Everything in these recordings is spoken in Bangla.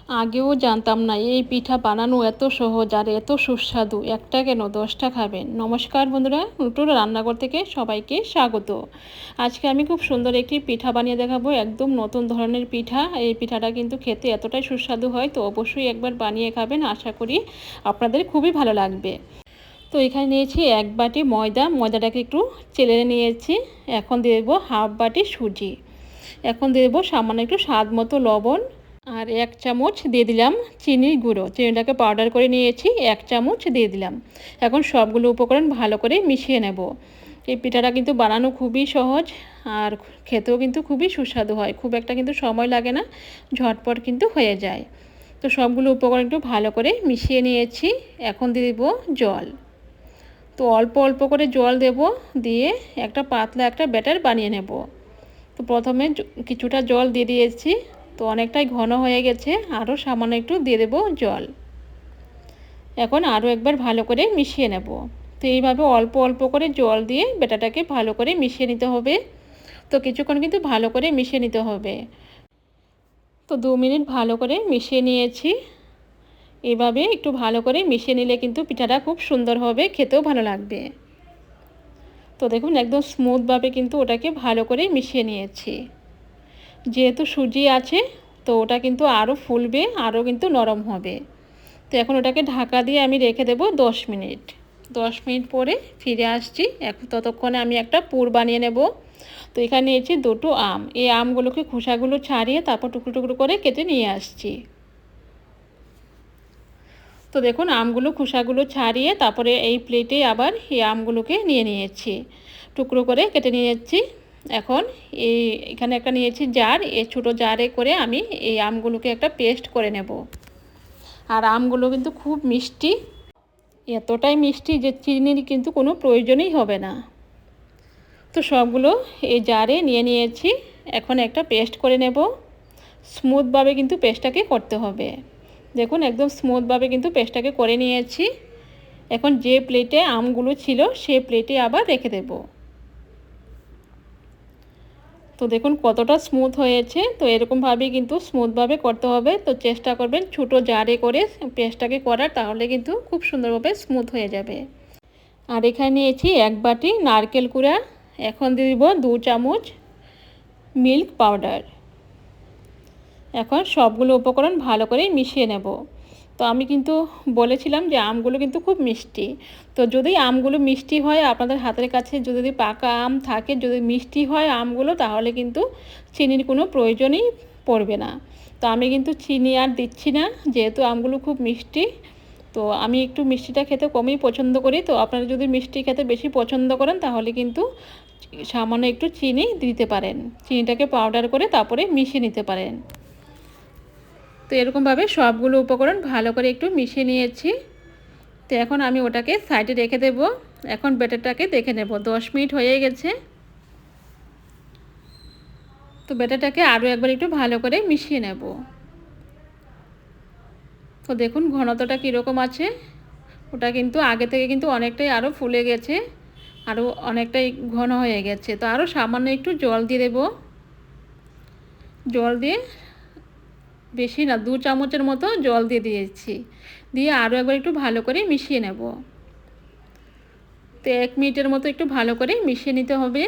আগেও জানতাম না এই পিঠা বানানো এত সহজ আর এত সুস্বাদু। একটা কেন 10টা খাবেন। নমস্কার বন্ধুরা, নতুন রান্নাঘর থেকে সবাইকে স্বাগত। আজকে আমি খুব সুন্দর একটি পিঠা বানিয়ে দেখাবো, একদম নতুন ধরনের পিঠা। এই পিঠাটা কিন্তু খেতে এতটাই সুস্বাদু হয়, তো অবশ্যই একবার বানিয়ে খাবেন। আশা করি আপনাদের খুবই ভালো লাগবে। তো এখানে নিয়েছি 1 বাটি ময়দাটাকে একটু চেলে নিয়েছি। এখন দিয়ে দেবো হাফ বাটি সুজি। এখন দিয়ে দেবো সামান্য একটু স্বাদ মতো লবণ, আর 1 চামচ দিয়ে দিলাম চিনির গুঁড়ো। চিনিটাকে পাউডার করে নিয়েছি, 1 চামচ দিয়ে দিলাম। এখন সবগুলো উপকরণ ভালো করে মিশিয়ে নেব। এই পিঠাটা কিন্তু বানানো খুবই সহজ, আর খেতেও কিন্তু খুবই সুস্বাদু হয়। খুব একটা কিন্তু সময় লাগে না, ঝটপট কিন্তু হয়ে যায়। তো সবগুলো উপকরণ একটু ভালো করে মিশিয়ে নিয়েছি। এখন দিয়ে দেবো জল। তো অল্প অল্প করে জল দেব, দিয়ে একটা পাতলা একটা ব্যাটার বানিয়ে নেব। তো প্রথমে কিছুটা জল দিয়ে দিয়েছি, তো অনেকটাই ঘন হয়ে গেছে। আরও সামান্য একটু দিয়ে দেবো জল। এখন আরও একবার ভালো করে মিশিয়ে নেব। তো এইভাবে অল্প অল্প করে জল দিয়ে ব্যাটাটাকে ভালো করে মিশিয়ে নিতে হবে। তো কিছুক্ষণ কিন্তু ভালো করে মিশিয়ে নিতে হবে। তো 2 মিনিট ভালো করে মিশিয়ে নিয়েছি। এইভাবে একটু ভালো করে মিশিয়ে নিলে কিন্তু পিঠাটা খুব সুন্দর হবে, খেতেও ভালো লাগবে। তো দেখুন একদম স্মুথভাবে কিন্তু ওটাকে ভালো করে মিশিয়ে নিয়েছি। যেহেতু সুজি আছে, তো ওটা কিন্তু আরও ফুলবে, আরও কিন্তু নরম হবে। তো এখন ওটাকে ঢাকা দিয়ে আমি রেখে দেবো 10 মিনিট। 10 মিনিট পরে ফিরে আসছি। এখন ততক্ষণে আমি একটা পুর বানিয়ে নেব। তো এখানে নিয়েছি 2টো আম। এই আমগুলোকে খোসাগুলো ছাড়িয়ে তারপর টুকরো টুকরো করে কেটে নিয়ে আসছি। তো দেখুন আমগুলো খোসাগুলো ছাড়িয়ে তারপরে এই প্লেটে আবার এই আমগুলোকে নিয়ে নিয়েছি, টুকরো করে কেটে নিয়েছি। এখন এখানে একটা নিয়েছি জার, এই ছোটো জারে করে আমি এই আমগুলোকে একটা পেস্ট করে নেব। আর আমগুলো কিন্তু খুব মিষ্টি, এতটাই মিষ্টি যে চিনির কিন্তু কোনো প্রয়োজনই হবে না। তো সবগুলো এই জারে নিয়ে নিয়েছি। এখন একটা পেস্ট করে নেব। স্মুথভাবে কিন্তু পেস্টটাকে করতে হবে। দেখুন একদম স্মুথভাবে কিন্তু পেস্টটাকে করে নিয়েছি। এখন যে প্লেটে আমগুলো ছিল সেই প্লেটে আবার রেখে দেব। তো দেখুন কতটা স্মুথ হয়েছে। তো এরকমভাবেই কিন্তু স্মুথভাবে করতে হবে। তো চেষ্টা করবেন ছোটো জারে করে পেস্টটাকে করার, তাহলে কিন্তু খুব সুন্দরভাবে স্মুথ হয়ে যাবে। আর এখানে নিয়েছি 1 বাটি নারকেল কুড়া। এখন দিয়ে দিব 2 চামচ মিল্ক পাউডার। এখন সবগুলো উপকরণ ভালো করে মিশিয়ে নেব। তো আমি কিন্তু বলেছিলাম যে আমগুলো কিন্তু খুব মিষ্টি। তো যদি আমগুলো মিষ্টি হয়, আপনাদের হাতের কাছে যদি পাকা আম থাকে, যদি মিষ্টি হয় আমগুলো, তাহলে কিন্তু চিনির কোনো প্রয়োজনই পড়বে না। তো আমি কিন্তু চিনি আর দিচ্ছি না, যেহেতু আমগুলো খুব মিষ্টি। তো আমি একটু মিষ্টিটা খেতে কমই পছন্দ করি। তো আপনারা যদি মিষ্টি খেতে বেশি পছন্দ করেন, তাহলে কিন্তু সামান্য একটু চিনি দিতে পারেন। চিনিটাকে পাউডার করে তারপরে মিশিয়ে নিতে পারেন। তো এরকমভাবে সবগুলো উপকরণ ভালো করে একটু মিশিয়ে নিয়েছি। তো এখন আমি ওটাকে সাইডে রেখে দেব। এখন ব্যাটারটাকে দেখে নেব। 10 মিনিট হয়ে গেছে। তো ব্যাটারটাকে আরও একবার একটু ভালো করে মিশিয়ে নেব। তো দেখুন ঘনত্বটা কীরকম আছে। ওটা কিন্তু আগে থেকে কিন্তু অনেকটাই আরও ফুলে গেছে, আরও অনেকটাই ঘন হয়ে গেছে। তো আরও সামান্য একটু জল দিয়ে দেব। জল দিয়ে বেশি না, 2 চামচের মতো জল দিয়ে দিয়েছি। দিয়ে আরও একবার একটু ভালো করে মিশিয়ে নেব। তো 1 মিনিটের মতো একটু ভালো করে মিশিয়ে নিতে হবে।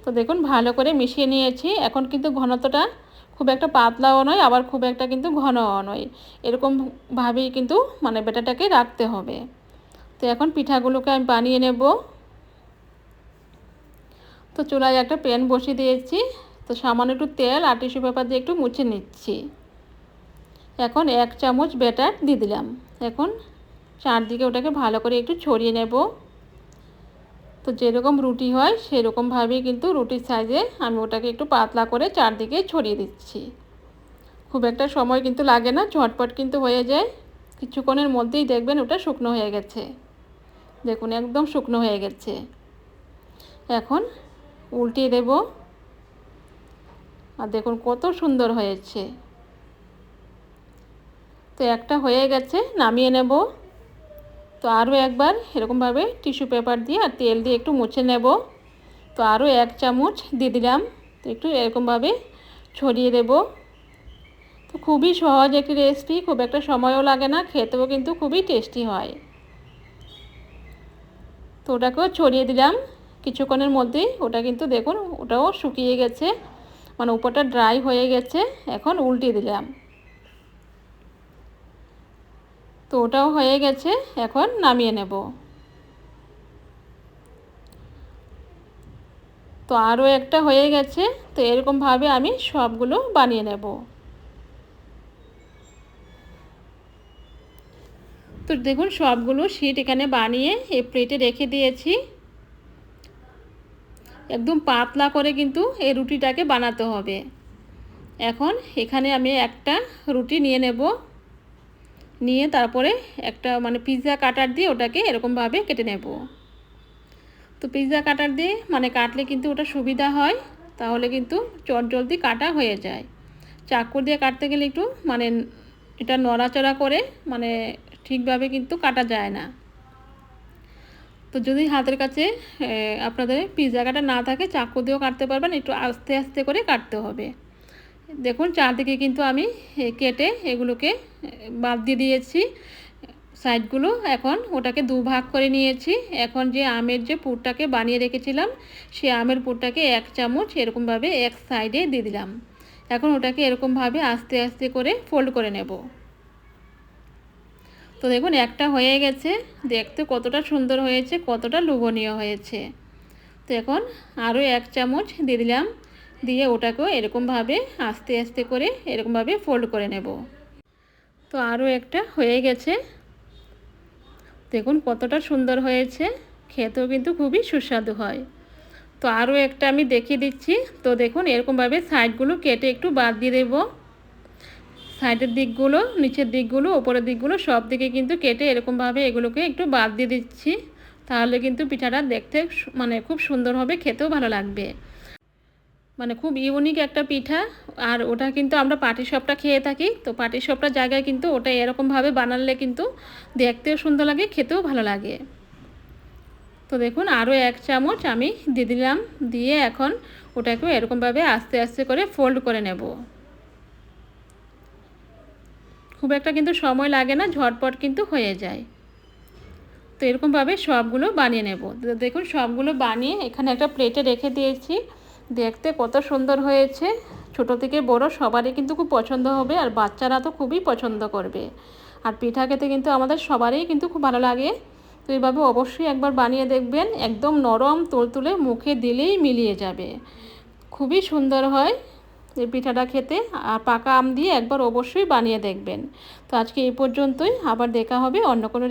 তো দেখুন ভালো করে মিশিয়ে নিয়েছি। এখন কিন্তু ঘনত্বটা খুব একটা পাতলাও নয়, আবার খুব একটা কিন্তু ঘনও নয়। এরকমভাবেই কিন্তু ব্যাটারটাকে রাখতে হবে। তো এখন পিঠাগুলোকে আমি বানিয়ে নেব। তো চুলায় একটা প্যান বসিয়ে দিয়েছি। তো সামান্য একটু তেল আর টিস্যু পেপার দিয়ে একটু মুছে নিচ্ছি। এখন 1 চামচ ব্যাটার দিয়ে দিলাম। এখন চারদিকে ওটাকে ভালো করে একটু ছড়িয়ে নেব। তো যেরকম রুটি হয় সেরকমভাবেই কিন্তু রুটির সাইজে আমি ওটাকে একটু পাতলা করে চারদিকে ছড়িয়ে দিচ্ছি। খুব একটা সময় কিন্তু লাগে না, ঝটপট কিন্তু হয়ে যায়। কিছুক্ষণের মধ্যেই দেখবেন ওটা শুকনো হয়ে গেছে। দেখুন একদম শুকনো হয়ে গেছে। এখন উল্টিয়ে দেব। আর দেখুন কত সুন্দর হয়েছে। তো একটা হয়ে গেছে, নামিয়ে নেব। তো আরও একবার এরকমভাবে টিস্যু পেপার দিয়ে আর তেল দিয়ে একটু মুছে নেব। তো আরও 1 চামচ দিয়ে দিলাম। তো একটু এরকমভাবে ছড়িয়ে দেব। তো খুবই সহজ একটি রেসিপি, খুব একটা সময়ও লাগে না, খেতেও কিন্তু খুবই টেস্টি হয়। তো ওটাকেও ছড়িয়ে দিলাম কিছুক্ষণের মধ্যেই। ওটা কিন্তু দেখুন ওটাও শুকিয়ে গেছে, মানে উপরটা ড্রাই হয়ে গেছে। এখন উল্টে দিলাম। তো ওটাও হয়ে গেছে, এখন নামিয়ে নেব। তো আরও একটা হয়ে গেছে। তো এরকমভাবে আমি সবগুলো বানিয়ে নেব। তো দেখুন সবগুলো শীট এখানে বানিয়ে এই প্লেটে রেখে দিয়েছি। একদম পাতলা করে কিন্তু এই রুটিটাকে বানাতে হবে। এখন এখানে আমি একটা রুটি নিয়ে নেব, নিয়ে তারপরে একটা মানে পিৎজা কাটার দিয়ে ওটাকে এরকমভাবে কেটে নেব। তো পিৎজা কাটার দিয়ে মানে কাটলে কিন্তু ওটা সুবিধা হয়, তাহলে কিন্তু চটজলদি কাটা হয়ে যায়। চাকু দিয়ে কাটতে গেলে একটু মানে এটা নড়াচড়া করে মানে ঠিকভাবে কিন্তু কাটা যায় না। তো যদি হাতের কাছে আপনাদের পিৎজা কাটা না থাকে চাকু দিয়েও কাটতে পারবেন, একটু আস্তে আস্তে করে কাটতে হবে। দেখুন চারদিকে কিন্তু আমি কেটে এগুলোকে বাদ দিয়ে দিয়েছি সাইডগুলো। এখন ওটাকে দুভাগ করে নিয়েছি। এখন যে আমের যে পুরটাকে বানিয়ে রেখেছিলাম সেই আমের পুরটাকে 1 চামচ এরকমভাবে এক সাইডে দিয়ে দিলাম। এখন ওটাকে এরকমভাবে আস্তে আস্তে করে ফোল্ড করে নেব। তো দেখুন একটা হয়ে গেছে, দেখতে কতটা সুন্দর হয়েছে, কতটা লোভনীয় হয়েছে। তো এখন আরও 1 চামচ দিয়ে দিলাম, দিয়ে ওটাকেও এরকমভাবে আস্তে আস্তে করে এরকমভাবে ফোল্ড করে নেব। তো আরও একটা হয়ে গেছে, দেখুন কতটা সুন্দর হয়েছে, খেতেও কিন্তু খুবই সুস্বাদু হয়। তো আরও একটা আমি দেখিয়ে দিচ্ছি। তো দেখুন এরকমভাবে সাইডগুলো কেটে একটু বাদ দিয়ে দেবো। সাইডের দিকগুলো, নিচের দিকগুলো, ওপরের দিকগুলো সব দিকে কিন্তু কেটে এরকমভাবে এগুলোকে একটু বাদ দিয়ে দিচ্ছি। তাহলে কিন্তু পিঠাটা দেখতে মানে খুব সুন্দর হবে, খেতেও ভালো লাগবে। মানে খুব ইউনিক একটা পিঠা। আর ওটা কিন্তু আমরা পাটিসাপটা খেয়ে থাকি। তো পাটিসাপটার জায়গায় কিন্তু ওটা এরকমভাবে বানালে কিন্তু দেখতেও সুন্দর লাগে, খেতেও ভালো লাগে। তো দেখুন আরও 1 চামচ আমি দিয়ে দিলাম, দিয়ে এখন ওটাকেও এরকমভাবে আস্তে আস্তে করে ফোল্ড করে নেব। খুব একটা কিন্তু সময় লাগে না, ঝটপট কিন্তু হয়ে যায়। তো এরকমভাবে সবগুলো বানিয়ে নেব। দেখুন সবগুলো বানিয়ে এখানে একটা প্লেটে রেখে দিয়েছি। দেখতে কত সুন্দর হয়েছে, ছোট থেকে বড় সবারই কিন্তু খুব পছন্দ হবে, আর বাচ্চারা তো খুবই পছন্দ করবে। আর পিঠা খেতে কিন্তু আমাদের সবারই কিন্তু খুব ভালো লাগে। তো এইভাবে অবশ্যই একবার বানিয়ে দেখবেন, একদম নরম তুলতুলে, মুখে দিলেই মিলিয়ে যাবে। খুবই সুন্দর হয় এই পিঠাটা খেতে। আর পাকা আম দিয়ে একবার অবশ্যই বানিয়ে দেখবেন। তো আজকে এই পর্যন্তই, আবার দেখা হবে অন্য কোনো